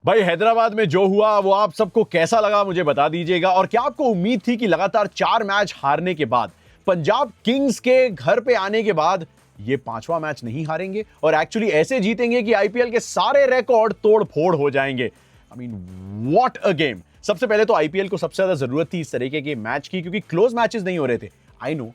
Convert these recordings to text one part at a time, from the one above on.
भाई हैदराबाद में जो हुआ वो आप सबको कैसा लगा मुझे बता दीजिएगा। और क्या आपको उम्मीद थी कि लगातार 4 मैच हारने के बाद, पंजाब किंग्स के घर पे आने के बाद ये 5वां मैच नहीं हारेंगे और एक्चुअली ऐसे जीतेंगे कि आईपीएल के सारे रिकॉर्ड तोड़ फोड़ हो जाएंगे। I mean what a game. सबसे पहले तो आईपीएल को सबसे ज्यादा जरूरत थी इस तरीके के मैच की, क्योंकि क्लोज मैचेस नहीं हो रहे थे। आई नो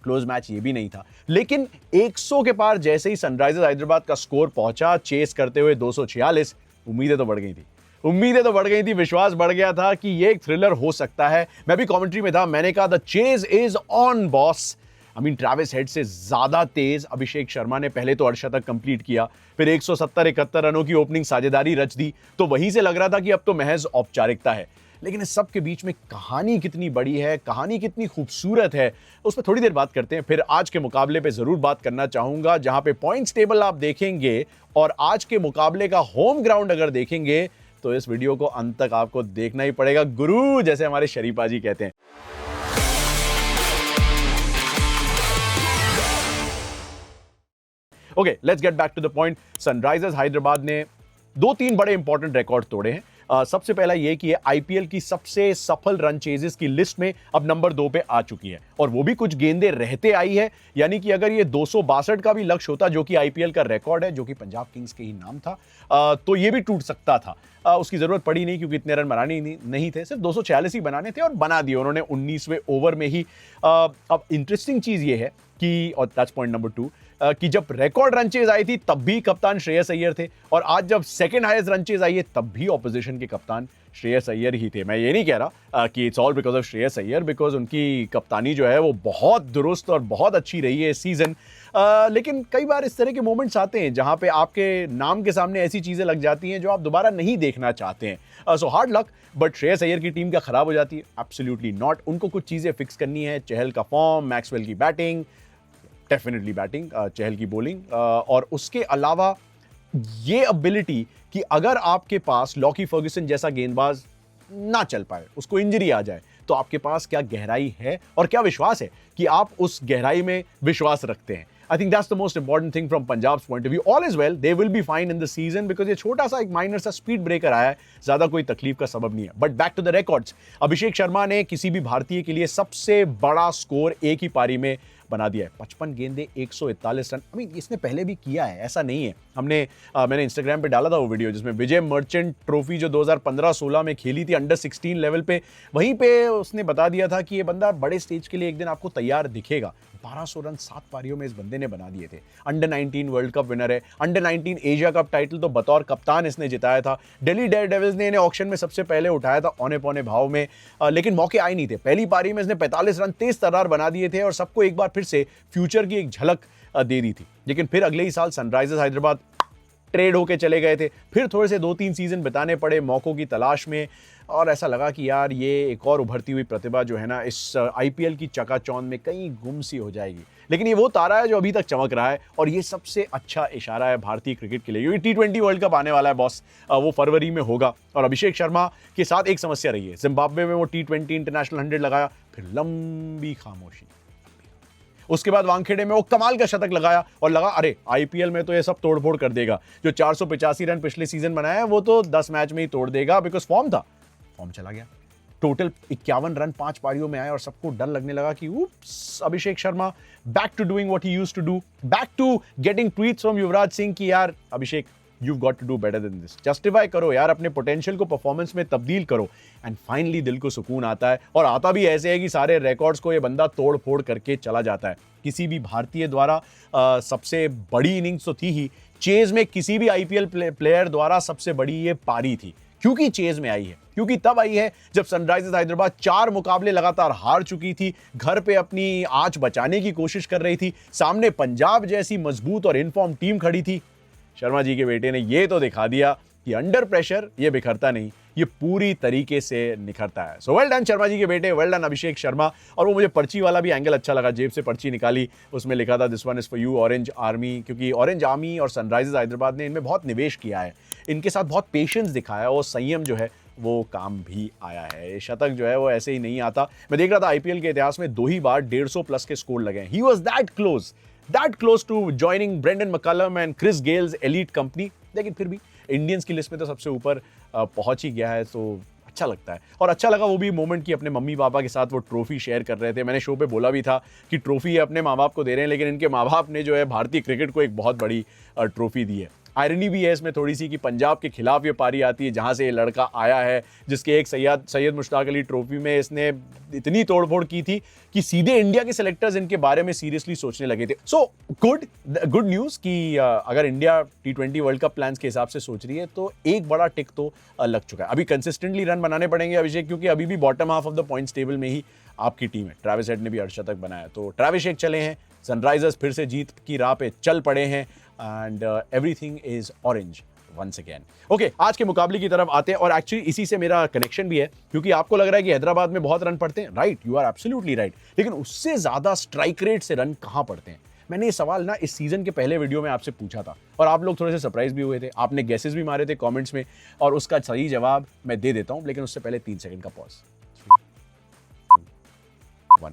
क्लोज मैच ये भी नहीं था, लेकिन 100 के पार जैसे ही सनराइजर्स हैदराबाद का स्कोर पहुंचा चेस करते हुए 246, उम्मीदें तो बढ़ गई थी, विश्वास बढ़ गया था कि ये एक थ्रिलर हो सकता है। मैं भी कमेंट्री में था, मैंने कहा the chase is on boss. I mean Travis head से ज्यादा तेज अभिषेक शर्मा ने पहले तो अर्धशतक कंप्लीट किया, फिर 170-71 रनों की ओपनिंग साझेदारी रच दी, तो वहीं से लग रहा था कि अब तो महज औपचारिकता है। लेकिन इस सब के बीच में कहानी कितनी बड़ी है, कहानी कितनी खूबसूरत है, उस पर थोड़ी देर बात करते हैं। फिर आज के मुकाबले पे जरूर बात करना चाहूंगा, जहां पे पॉइंट्स टेबल आप देखेंगे और आज के मुकाबले का होम ग्राउंड अगर देखेंगे तो इस वीडियो को अंत तक आपको देखना ही पड़ेगा, गुरु जैसे हमारे शरीफा जी कहते हैं। Okay, let's get back to the point. Sunrisers Hyderabad ने 2-3 बड़े इंपॉर्टेंट रिकॉर्ड तोड़े हैं। सबसे पहला यह कि ये आईपीएल की सबसे सफल रन चेजेस की लिस्ट में अब नंबर 2 पे आ चुकी है, और वो भी कुछ गेंदें रहते आई है। यानी कि अगर ये 262 का भी लक्ष्य होता, जो कि आईपीएल का रिकॉर्ड है, जो कि पंजाब किंग्स के ही नाम था, तो ये भी टूट सकता था। उसकी जरूरत पड़ी नहीं, क्योंकि इतने रन बनाने नहीं थे, सिर्फ 246 ही बनाने थे और बना दिए उन्होंने 19वें ओवर में ही। अब इंटरेस्टिंग चीज ये है कि, और दैट्स पॉइंट नंबर 2, कि जब रिकॉर्ड रन चेज आई थी तब भी कप्तान श्रेयस अय्यर थे, और आज जब सेकंड हाईएस्ट रन चेज आई है तब भी ऑपोजिशन के कप्तान श्रेयस अय्यर ही थे। मैं ये नहीं कह रहा कि it's all because of Shreyas Iyer, because उनकी कप्तानी जो है वो बहुत दुरुस्त और बहुत अच्छी रही है इस सीजन। लेकिन कई बार इस तरह के मोमेंट्स आते हैं जहां पे आपके नाम के सामने ऐसी चीजें लग जाती हैं जो आप दोबारा नहीं देखना चाहते हैं। So hard luck, but Shreyas Iyer की टीम क्या खराब हो जाती है? Absolutely not. उनको कुछ चीजें फिक्स करनी है, चहल का फॉर्म, मैक्सवेल की बैटिंग, डेफिनेटली बैटिंग, चहल की बॉलिंग, और उसके अलावा ये एबिलिटी कि अगर आपके पास लॉकी फर्ग्यूसन जैसा गेंदबाज ना चल पाए, उसको इंजरी आ जाए, तो आपके पास क्या गहराई है और क्या विश्वास है कि आप उस गहराई में विश्वास रखते हैं। I think that's the most important thing from Punjab's point of view. All is well, they will be fine in the season because ये छोटा सा एक माइनर सा स्पीड ब्रेकर आया है, ज्यादा कोई तकलीफ का सबब नहीं है। But back to the records, Abhishek Sharma ने किसी भी भारतीय के लिए सबसे बड़ा स्कोर एक ही पारी में बना दिया है। 55 गेंदे, 141 रन। आई मीन इसने पहले भी किया है, ऐसा नहीं है। मैंने इंस्टाग्राम पे डाला था वो वीडियो जिसमें विजय मर्चेंट ट्रॉफी जो 2015-16 में खेली थी अंडर 16 लेवल पे, वहीं पे उसने बता दिया था कि ये बंदा बड़े स्टेज के लिए एक दिन आपको तैयार दिखेगा। 1200 रन 7 पारियों में इस बंदे ने बना दिए थे। अंडर 19 वर्ल्ड कप विनर है, अंडर 19 एशिया कप टाइटल तो बतौर कप्तान इसने जिताया था। दिल्ली डेयरडेविल्स ने इन्हें ऑक्शन में सबसे पहले उठाया था औने पौने भाव में, लेकिन मौके आए नहीं थे। पहली पारी में इसने 45 रन तेज तर्रार बना दिए थे और सबको एक बार फिर से फ्यूचर की एक झलक दे दी थी। लेकिन फिर अगले ही साल सनराइजर्स हैदराबाद ट्रेड होके चले गए थे, फिर थोड़े से 2-3 सीजन बिताने पड़े मौकों की तलाश में, और ऐसा लगा कि यार ये एक और उभरती हुई प्रतिभा जो है ना इस आईपीएल की चकाचौंध में कहीं गुम सी हो जाएगी। लेकिन ये वो तारा है जो अभी तक चमक रहा है, और ये सबसे अच्छा इशारा है भारतीय क्रिकेट के लिए, क्योंकि T20 वर्ल्ड कप आने वाला है बॉस, वो फरवरी में होगा। और अभिषेक शर्मा के साथ एक समस्या रही है, जिम्बाब्वे में वो T20 इंटरनेशनल 100 लगाया, फिर लंबी खामोशी, उसके बाद वानखेड़े में वो कमाल का शतक लगाया और लगा अरे आईपीएल में तो ये सब तोड़फोड़ कर देगा। जो 485 रन पिछले सीजन बनाया है वो तो 10 मैच में ही तोड़ देगा, बिकॉज फॉर्म चला गया। टोटल 51 रन 5 पारियों में आए और सबको डर लगने लगा कि oops, Abhishek Sharma back to doing what he used to do, back to getting tweets from Yuvraj Singh कि यार Abhishek you've got to do better than this, justify करो यार, अपने पोटेंशियल को परफॉर्मेंस में तब्दील करो। एंड फाइनली दिल को सुकून आता है, और आता भी ऐसे है कि सारे रिकॉर्ड्स को ये बंदा तोड़ फोड़ करके चला जाता है। किसी भी भारतीय द्वारा सबसे बड़ी इनिंग्स तो थी ही, चेज में किसी भी आईपीएल प्लेयर द्वारा सबसे बड़ी ये पारी थी। क्योंकि चेज में आई है, क्योंकि तब आई है जब सनराइजर्स हैदराबाद 4 मुकाबले लगातार हार चुकी थी, घर पे अपनी आंच बचाने की कोशिश कर रही थी, सामने पंजाब जैसी मजबूत और इनफॉर्म टीम खड़ी थी। शर्मा जी के बेटे ने ये तो दिखा दिया कि अंडर प्रेशर ये बिखरता नहीं, ये पूरी तरीके से निखरता है। So well done Sharma ji के बेटे, वेल डन अभिषेक शर्मा। और वो मुझे पर्ची वाला भी एंगल अच्छा लगा, जेब से पर्ची निकाली, उसमें लिखा था this one is for you orange army, क्योंकि ऑरेंज आर्मी और सनराइजर्स हैदराबाद ने इनमें बहुत निवेश किया है, इनके साथ बहुत पेशेंस दिखाया, और संयम जो है वो काम भी आया है। शतक जो है वो ऐसे ही नहीं आता। मैं देख रहा था आईपीएल के इतिहास में 2 ही बार 150 प्लस के स्कोर लगे हैं। He was that close to joining Brendon McCullum and Chris Gayle's elite company, लेकिन फिर भी इंडियंस की लिस्ट में तो सबसे ऊपर पहुंच ही गया है, तो अच्छा लगता है। और अच्छा लगा वो भी मोमेंट कि अपने मम्मी पापा के साथ वो ट्रॉफी शेयर कर रहे थे। मैंने शो पे बोला भी था कि ट्रॉफी ये अपने माँ बाप को दे रहे हैं, लेकिन इनके माँ बाप ने जो है भारतीय क्रिकेट को एक बहुत बड़ी ट्रॉफी दी है। आयरनी भी है इसमें थोड़ी सी कि पंजाब के खिलाफ ये पारी आती है जहां से ये लड़का आया है, जिसके एक सैयद मुश्ताक अली ट्रॉफी में इसने इतनी तोड़फोड़ की थी कि सीधे इंडिया के सेलेक्टर्स इनके बारे में सीरियसली सोचने लगे थे। सो गुड न्यूज़ कि अगर India T20 world cup plans के हिसाब से सोच रही है तो एक बड़ा टिक तो लग चुका है। अभी कंसिस्टेंटली रन बनाने पड़ेंगे अभिषेक, क्योंकि अभी भी bottom half of the points table में ही आपकी टीम है। ट्रेविस हेड ने भी अर्धशतक बनाया, तो ट्रेविस हेड चले हैं, सनराइजर्स फिर से जीत की राह पे चल पड़े हैं and everything is orange once again. Okay, आज के मुकाबले की तरफ आते हैं और एक्चुअली इसी से मेरा कनेक्शन भी है, क्योंकि आपको लग रहा है कि हैदराबाद में बहुत रन पड़ते हैं, right, you are absolutely right, लेकिन उससे ज्यादा स्ट्राइक रेट से रन कहां पड़ते हैं? मैंने ये सवाल ना इस सीजन के पहले वीडियो में आपसे पूछा था और आप लोग थोड़े से सरप्राइज भी हुए थे, आपने गेसेस भी मारे थे कमेंट्स में, और उसका सही जवाब मैं दे देता हूं, लेकिन उससे पहले 3 सेकंड का पॉज। 3, 2, 1।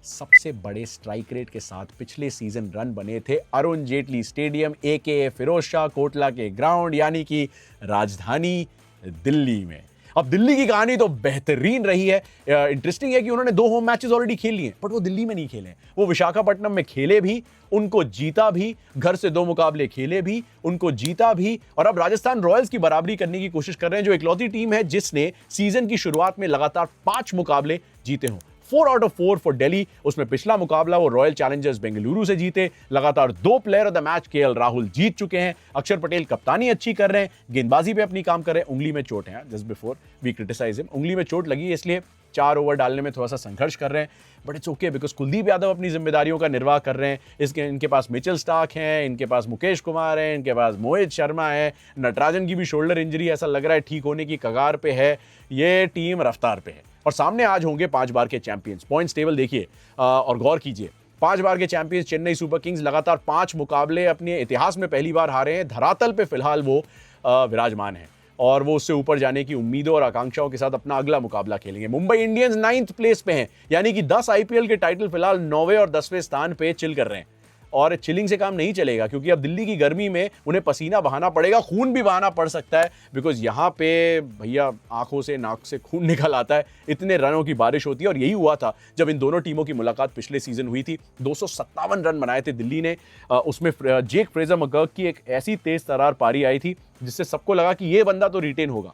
सबसे बड़े स्ट्राइक रेट के साथ पिछले सीजन रन बने थे अरुण जेटली स्टेडियम AKA फिरोज शाह कोटला के ग्राउंड, यानी कि राजधानी दिल्ली में। अब दिल्ली की कहानी तो बेहतरीन रही है। इंटरेस्टिंग है कि उन्होंने 2 होम मैचेस ऑलरेडी खेल लिए, बट वो दिल्ली में नहीं खेले, वो विशाखापट्टनम में खेले भी, उनको जीता भी, घर से 2 मुकाबले खेले भी, उनको जीता भी, और अब राजस्थान रॉयल्स की बराबरी करने की कोशिश कर रहे हैं, जो इकलौती टीम है जिसने सीजन की शुरुआत में लगातार 5 मुकाबले जीते हों। 4 आउट ऑफ 4 फॉर दिल्ली। उसमें पिछला मुकाबला वो रॉयल चैलेंजर्स बेंगलुरु से जीते। लगातार 2 player of the match KL Rahul जीत चुके हैं। अक्षर पटेल कप्तानी अच्छी कर रहे हैं, गेंदबाजी पे अपनी काम कर रहे हैं। उंगली में चोट है, just before we criticize him, उंगली में चोट लगी है, इसलिए 4 ओवर डालने में थोड़ा सा संघर्ष कर रहे हैं, but it's okay because Kuldeep Yadav अपनी जिम्मेदारियों का निर्वाह कर रहे हैं। इनके पास मिचेल स्टार्क हैं, इनके पास मुकेश कुमार हैं, इनके पास मोहित शर्मा है, नटराजन की भी शोल्डर इंजरी ऐसा लग रहा है ठीक होने की कगार पे है। ये टीम रफ्तार पे है और सामने आज होंगे 5 बार के चैंपियंस। पॉइंट्स टेबल देखिए और गौर कीजिए, 5 बार के चैंपियंस चेन्नई सुपर किंग्स लगातार 5 मुकाबले अपने इतिहास में पहली बार हारे हैं। धरातल पे फिलहाल वो विराजमान है और वो उससे ऊपर जाने की उम्मीदों और आकांक्षाओं के साथ अपना अगला मुकाबला खेलेंगे। मुंबई इंडियंस 9th प्लेस पे हैं, यानी कि 10 IPL के टाइटल फिलहाल 9वें और 10वें स्थान पे चिल कर रहे हैं। और चिलिंग से काम नहीं चलेगा, क्योंकि अब दिल्ली की गर्मी में उन्हें पसीना बहाना पड़ेगा, खून भी बहाना पड़ सकता है, बिकॉज यहाँ पे भैया आंखों से नाक से खून निकल आता है, इतने रनों की बारिश होती है। और यही हुआ था जब इन दोनों टीमों की मुलाकात पिछले सीजन हुई थी। 257 रन बनाए थे दिल्ली ने, उसमें जेक फ्रेजर मकगर्क की एक ऐसी तेज तरार पारी आई थी जिससे सबको लगा कि ये बंदा तो रिटेन होगा,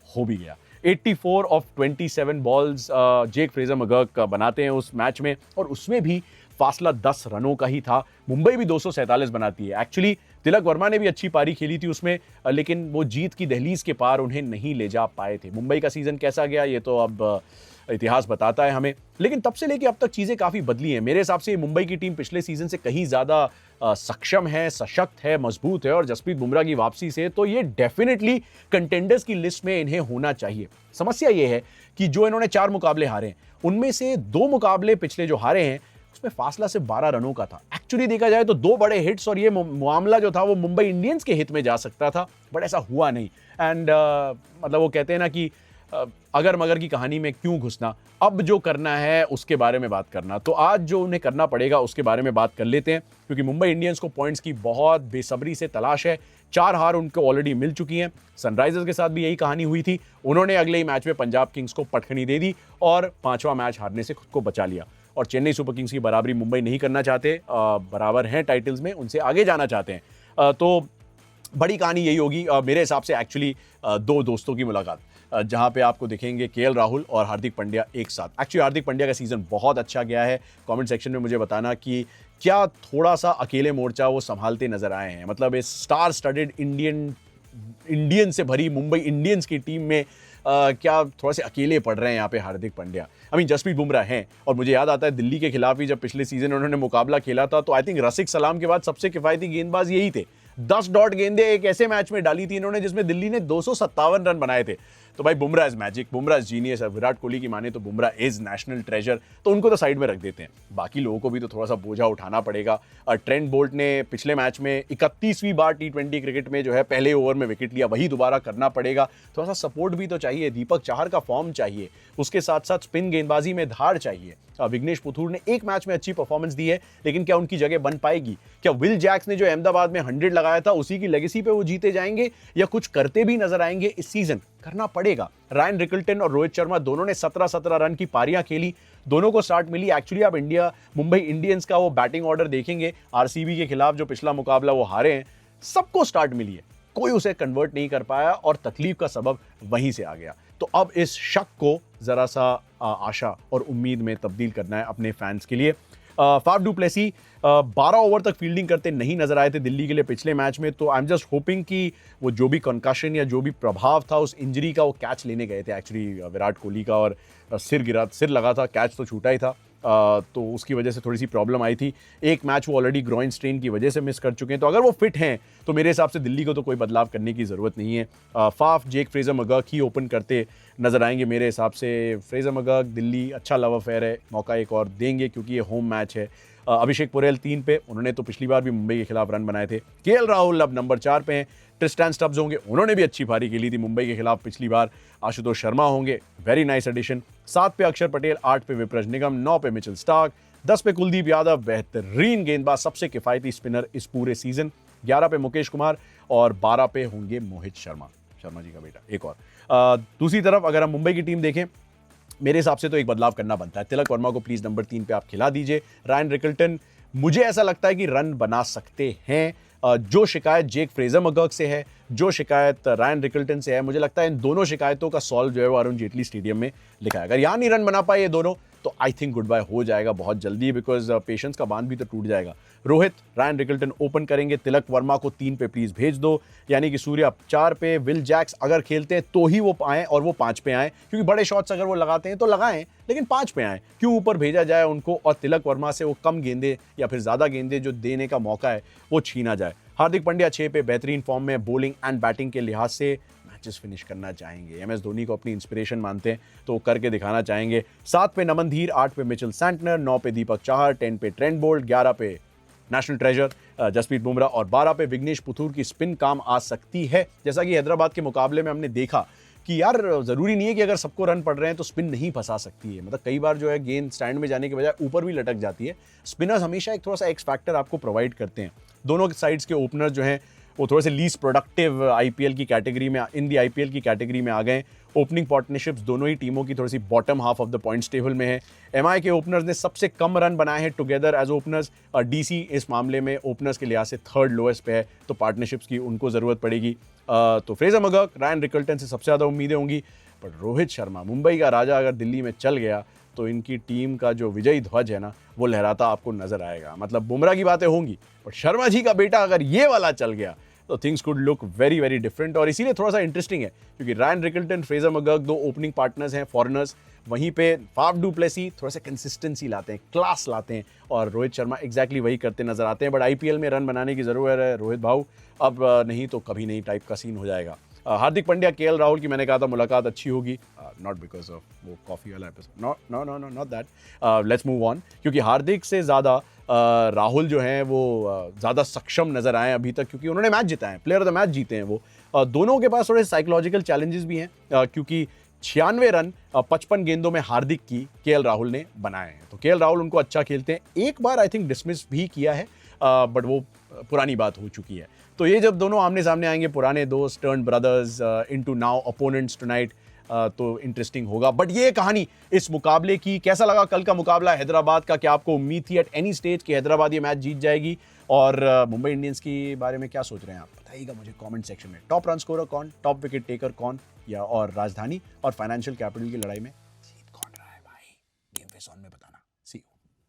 हो भी गया। 84 ऑफ 27 बॉल्स जेक फ्रेजर मकगर्क बनाते हैं उस मैच में, और उसमें भी फासला 10 रनों का ही था। मुंबई भी 247 बनाती है। एक्चुअली तिलक वर्मा ने भी अच्छी पारी खेली थी उसमें, लेकिन वो जीत की दहलीज के पार उन्हें नहीं ले जा पाए थे। मुंबई का सीजन कैसा गया ये तो अब इतिहास बताता है हमें, लेकिन तब से लेके अब तक चीजें काफी बदली हैं। मेरे हिसाब से मुंबई की टीम पिछले सीजन से कहीं ज्यादा सक्षम है, सशक्त है, मजबूत है, और जसप्रीत बुमराह की वापसी से तो ये डेफिनेटली कंटेंडर्स की लिस्ट में इन्हें होना चाहिए। समस्या ये है कि जो इन्होंने 4 मुकाबले हारे हैं, उनमें से 2 मुकाबले पिछले जो हारे हैं उसमें फासला सिर्फ 12 रनों का था। एक्चुअली देखा जाए तो 2 बड़े हिट्स और ये मामला जो था वो मुंबई इंडियंस के हित में जा सकता था, बट ऐसा हुआ नहीं। एंड मतलब वो कहते हैं ना कि अगर मगर की कहानी में क्यों घुसना, अब जो करना है उसके बारे में बात करना। तो आज जो उन्हें करना पड़ेगा उसके बारे में बात कर लेते हैं, क्योंकि मुंबई इंडियंस को पॉइंट्स की बहुत बेसब्री से तलाश है। 4 हार उनको ऑलरेडी मिल चुकी हैं। सनराइजर्स के साथ भी यही कहानी हुई थी, उन्होंने अगले ही मैच में पंजाब किंग्स को पटखनी दे दी और 5वां मैच हारने से खुद को बचा लिया। और चेन्नई सुपर किंग्स की बराबरी मुंबई नहीं करना चाहते, बराबर हैं टाइटल्स में, उनसे आगे जाना चाहते हैं। तो बड़ी कहानी यही होगी मेरे हिसाब से। एक्चुअली 2 दोस्तों की मुलाकात जहां पे आपको दिखेंगे KL राहुल और हार्दिक पांड्या एक साथ। एक्चुअली हार्दिक पांड्या का सीजन बहुत अच्छा गया है। कमेंट सेक्शन में मुझे बताना कि क्या थोड़ा सा अकेले मोर्चा वो संभालते नजर आए हैं। मतलब इस स्टार स्टडेड इंडियन से भरी मुंबई इंडियंस की टीम में क्या थोड़ा से अकेले पड़ रहे हैं यहाँ पे हार्दिक पांड्या। जसप्रीत बुमराह हैं, और मुझे याद आता है दिल्ली के खिलाफ ही जब पिछले सीजन उन्होंने मुकाबला खेला था, तो आई थिंक रसिक सलाम के बाद सबसे किफायती गेंदबाज यही थे। 10 डॉट गेंदें एक ऐसे मैच में डाली थी इन्होंने जिसमें दिल्ली ने 257 रन बनाए थे। तो भाई Bumrah is magic, Bumrah is genius है। विराट कोहली की माने तो बुमराह इज नेशनल ट्रेजर, तो उनको तो साइड में रख देते हैं। बाकी लोगों को भी तो थोड़ा सा बोझा उठाना पड़ेगा। ट्रेंट बोल्ट ने पिछले मैच में 31वीं बार T20 क्रिकेट में जो है पहले ओवर में विकेट लिया, वही दोबारा करना पड़ेगा। थोड़ा सा सपोर्ट भी तो चाहिए, दीपक चाहर का फॉर्म चाहिए, उसके साथ साथ स्पिन गेंदबाजी में धार चाहिए। विघ्नेश पुथुर ने एक मैच में अच्छी परफॉर्मेंस दी है, लेकिन क्या उनकी जगह बन पाएगी? क्या विल जैक्स ने जो अहमदाबाद में 100 लगाया था उसी की लेगेसी पे वो जीते जाएंगे, या कुछ करते भी नजर आएंगे इस सीजन? करना पड़ेगा। रायन रिकल्टन और रोहित शर्मा दोनों ने 17-17 रन की पारियां खेली, दोनों को स्टार्ट मिली। एक्चुअली आप मुंबई इंडियंस का वो बैटिंग ऑर्डर देखेंगे, आरसीबी के खिलाफ जो पिछला मुकाबला वो हारे हैं, सबको स्टार्ट मिली है, कोई उसे कन्वर्ट नहीं कर पाया और तकलीफ का सबब वहीं से आ गया। तो अब इस शक को जरा सा आशा और उम्मीद में तब्दील करना है अपने फैंस के लिए। फाफ डू प्लेसी 12 ओवर तक फील्डिंग करते नहीं नजर आए थे दिल्ली के लिए पिछले मैच में, तो आई एम जस्ट होपिंग कि वो जो भी कंकशन या जो भी प्रभाव था उस इंजरी का, वो कैच लेने गए थे एक्चुअली विराट कोहली का, और सिर लगा था, कैच तो छूटा ही था, तो उसकी वजह से थोड़ी सी प्रॉब्लम आई थी। एक मैच वो ऑलरेडी ग्रोइन स्ट्रेन की वजह से मिस कर चुके हैं, तो अगर वो फिट हैं तो मेरे हिसाब से दिल्ली को तो कोई बदलाव करने की ज़रूरत नहीं है। फाफ जेक फ्रेजर मगर्क ही ओपन करते नजर आएंगे मेरे हिसाब से। फ्रेजर मगर्क दिल्ली अच्छा लव अफेयर है, मौका एक और देंगे क्योंकि ये होम मैच है। अभिषेक पुरेल 3 पे, उन्होंने तो पिछली बार भी मुंबई के खिलाफ रन बनाए थे। केएल राहुल अब नंबर 4 पे हैं। ट्रिस्टन स्टब्स होंगे, उन्होंने भी अच्छी पारी खेली थी मुंबई के खिलाफ पिछली बार। आशुतोष शर्मा होंगे, वेरी नाइस एडिशन। 7 पे अक्षर पटेल, 8 पे विप्रज निगम, 9 पे मिचेल स्टार्क, 10 पे कुलदीप यादव, बेहतरीन गेंदबाज, सबसे किफायती स्पिनर इस पूरे सीजन। 11 पे मुकेश कुमार और 12 पे होंगे मोहित शर्मा जी का बेटा एक और। दूसरी तरफ अगर हम मुंबई की टीम देखें, मेरे हिसाब से तो एक बदलाव करना बनता है। तिलक वर्मा को प्लीज नंबर 3 पे आप खिला दीजिए। रायन रिकल्टन, मुझे ऐसा लगता है कि रन बना सकते हैं। जो शिकायत जेक फ्रेजर मगर्क से है, जो शिकायत रायन रिकल्टन से है, मुझे लगता है इन दोनों शिकायतों का सॉल्व जो है वो अरुण जेटली स्टेडियम में लिखा है। अगर यहाँ नहीं रन बना पाए ये दोनों, तो आई थिंक गुड बाय हो जाएगा बहुत जल्दी, बिकॉज पेशेंस का बांध भी तो टूट जाएगा। रोहित, रायन रिकल्टन ओपन करेंगे, तिलक वर्मा को 3 पे प्लीज भेज दो, यानी कि सूर्या 4 पे, विल जैक्स अगर खेलते हैं तो ही वो आए और वो 5 पे आए, क्योंकि बड़े शॉट्स अगर वो लगाते हैं तो लगाएं, लेकिन 5 पे आए, क्यों ऊपर भेजा जाए उनको और तिलक वर्मा से वो कम गेंदे या फिर ज्यादा गेंदे जो देने का मौका है वो छीना जाए। हार्दिक पांड्या 6 पे, बेहतरीन फॉर्म में, बॉलिंग एंड बैटिंग के लिहाज से मैचेस फिनिश करना चाहेंगे। एमएस धोनी को अपनी इंस्पिरेशन मानते हैं तो वो करके दिखाना चाहेंगे। 7 पे नमन धीर, 8 पे मिचेल सैंटनर, 9 पे दीपक चाहर, 10 पे ट्रेंट बोल्ट, 11 पे नेशनल ट्रेजर जसप्रीत बुमराह और 12 पे विघ्नेश पुथुर की स्पिन काम आ सकती है। जैसा कि हैदराबाद के मुकाबले में हमने देखा कि यार जरूरी नहीं है कि अगर सबको रन पड़ रहे हैं तो स्पिन नहीं फंसा सकती है। मतलब कई बार जो है गेंद स्टैंड में जाने के बजाय ऊपर भी लटक जाती है। स्पिनर्स हमेशा एक थोड़ा सा एक्स फैक्टर आपको प्रोवाइड करते हैं। दोनों साइड्स के ओपनर जो हैं वो थोड़े से लीस्ट प्रोडक्टिव आईपीएल की कैटेगरी में, इन दी आईपीएल की कैटेगरी में आ गए। ओपनिंग पार्टनरशिप्स दोनों ही टीमों की थोड़ी सी bottom half of the points table में है। एमआई के ओपनर्स ने सबसे कम रन बनाए हैं टुगेदर एज ओपनर्स। डीसी इस मामले में ओपनर्स के लिहाज से 3rd लोएस्ट पे है, तो पार्टनरशिप्स की उनको ज़रूरत पड़ेगी। तो फ्रेजर मगर्क, रायन रिकल्टन से सबसे ज़्यादा उम्मीदें होंगी, पर रोहित शर्मा, मुंबई का राजा, अगर दिल्ली में चल गया तो इनकी टीम का जो विजयी ध्वज है ना वो लहराता आपको नजर आएगा। मतलब बुमराह की बातें होंगी, पर शर्मा जी का बेटा अगर ये वाला चल गया तो things could look very very different. और इसीलिए थोड़ा सा इंटरेस्टिंग है क्योंकि Ryan Rickelton, Fraser McGurk 2 opening partners हैं फॉरेनर्स, वहीं पे फाफ डू प्लेसी थोड़ा सा कंसिस्टेंसी लाते हैं, क्लास लाते हैं, और रोहित शर्मा एग्जैक्टली वही करते नजर आते हैं। बट आईपीएल में रन बनाने की जरूरत है रोहित भाऊ, अब नहीं तो कभी नहीं टाइप का सीन हो जाएगा। हार्दिक पांड्या, केएल राहुल की मैंने कहा था मुलाकात अच्छी होगी, नॉट बिकॉज ऑफ वो कॉफी वाला episode, not that, let's move on, क्योंकि हार्दिक से ज़्यादा राहुल जो हैं वो ज़्यादा सक्षम नज़र आए अभी तक, क्योंकि उन्होंने मैच जिताए हैं, प्लेयर ऑफ द मैच जीते हैं वो। दोनों के पास थोड़े साइकोलॉजिकल चैलेंजेस भी हैं, क्योंकि 96 रन 55 गेंदों में हार्दिक की केएल राहुल ने बनाए हैं। तो केएल राहुल उनको अच्छा खेलते हैं, एक बार आई थिंक डिसमिस भी किया है, बट वो पुरानी बात हो चुकी है। तो ये जब दोनों आमने सामने आएंगे, पुराने दोस्त, turn brothers into now opponents tonight, तो इंटरेस्टिंग होगा। बट ये कहानी इस मुकाबले की, कैसा लगा कल का मुकाबला हैदराबाद का? क्या आपको उम्मीद थी एट एनी स्टेज कि हैदराबाद ये मैच जीत जाएगी? और मुंबई इंडियंस के बारे में क्या सोच रहे हैं आप, बताइएगा मुझे कमेंट सेक्शन में। टॉप रन स्कोरर कौन, टॉप विकेट टेकर कौन, या और राजधानी और फाइनेंशियल कैपिटल की लड़ाई में जीत कौन रहा है भाई? गेम फेस ऑन में बताना।